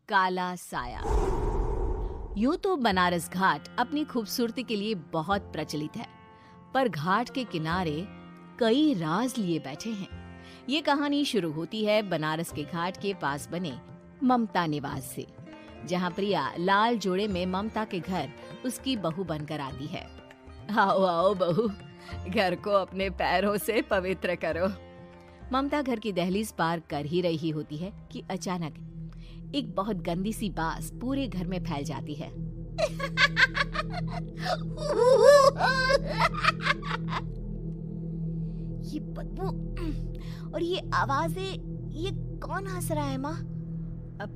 काला साया। यूं तो बनारस घाट अपनी खूबसूरती के लिए बहुत प्रचलित है, पर घाट के किनारे कई राज लिए बैठे हैं। ये कहानी शुरू होती है बनारस के घाट के पास बने ममता निवास से, जहाँ प्रिया लाल जोड़े में ममता के घर उसकी बहू बनकर आती है। आओ आओ बहू, घर को अपने पैरों से पवित्र करो। ममता घर की दहलीज पार कर ही रही होती है कि अचानक एक बहुत गंदी सी बास पूरे घर में फैल जाती है। ये बदबू और ये आवाजें, ये कौन हंस रहा है माँ? अब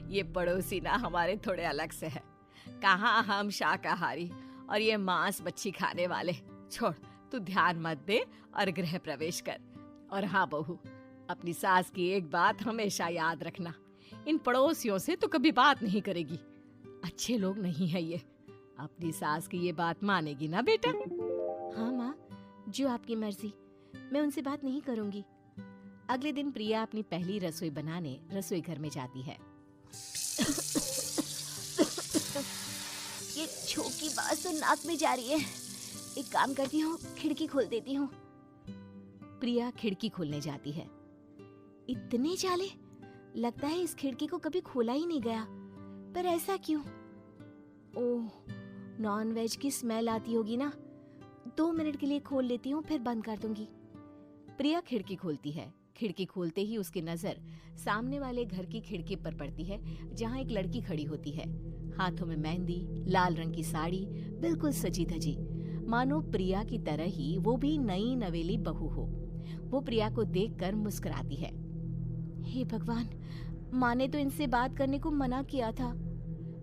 ये पड़ोसी ना हमारे थोड़े अलग से है। कहाँ हम शाकाहारी और ये मांस मच्छी खाने वाले। छोड़, तू ध्यान मत दे और गृह प्रवेश कर। और हाँ बहू, अपनी सास की एक बात हमेशा याद रखना, इन पड़ोसियों से तो कभी बात नहीं करेगी। अच्छे लोग नहीं है ये। अपनी सास की ये बात मानेगी ना बेटा? हाँ माँ, जो आपकी मर्जी, मैं उनसे बात नहीं करूंगी। अगले दिन प्रिया अपनी पहली रसोई बनाने रसोई घर में जाती है। ये छोटी बात तो नाक में जा रही है। एक काम करती हूँ, खिड़की खोल देती हूँ। प्रिया खिड़की खोलने जाती है। इतने जाले, लगता है इस खिड़की को कभी खोला ही नहीं गया। पर ऐसा क्यों? ओह, नॉन वेज की स्मेल आती होगी ना। 2 मिनट के लिए खोल लेती हूँ, फिर बंद कर दूंगी। प्रिया खिड़की खोलती है। खिड़की खोलते ही उसकी नजर सामने वाले घर की खिड़की पर पड़ती है, जहाँ एक लड़की खड़ी होती है। हाथों में मेहंदी, लाल रंग की साड़ी, बिल्कुल सजी धजी, मानो प्रिया की तरह ही वो भी नई नवेली बहू हो। वो प्रिया को देखकर मुस्कुराती है। हे भगवान, माँ ने तो इनसे बात करने को मना किया था।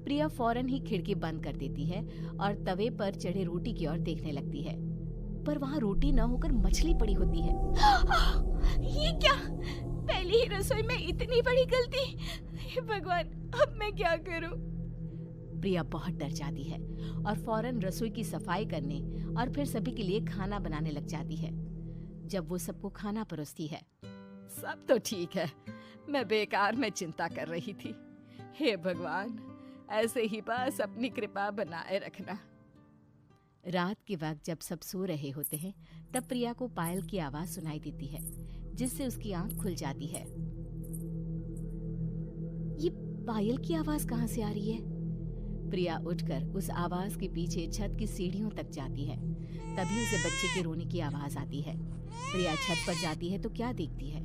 प्रिया फौरन ही खिड़की बंद कर देती है और तवे पर चढ़े रोटी की ओर देखने लगती है, पर वहाँ रोटी न होकर मछली पड़ी होती है। ये क्या? पहली ही रसोई में इतनी बड़ी गलती! हे भगवान, अब मैं क्या करूं? प्रिया बहुत डर जाती है और फौरन रसोई की सफाई करने और फिर सभी के लिए खाना बनाने लग जाती है। जब वो सबको खाना परोसती है, सब तो ठीक है, मैं बेकार में चिंता कर रही थी। हे भगवान, ऐसे ही बस अपनी कृपा बनाए रखना। रात के वक्त जब सब सो रहे होते हैं, तब प्रिया को पायल की आवाज सुनाई देती है, जिससे उसकी आंख खुल जाती है। ये पायल की आवाज कहाँ से आ रही है? प्रिया उठकर उस आवाज के पीछे छत की सीढ़ियों तक जाती है। तभी उसे बच्चे के रोने की आवाज आती है। प्रिया छत पर जाती है तो क्या देखती है?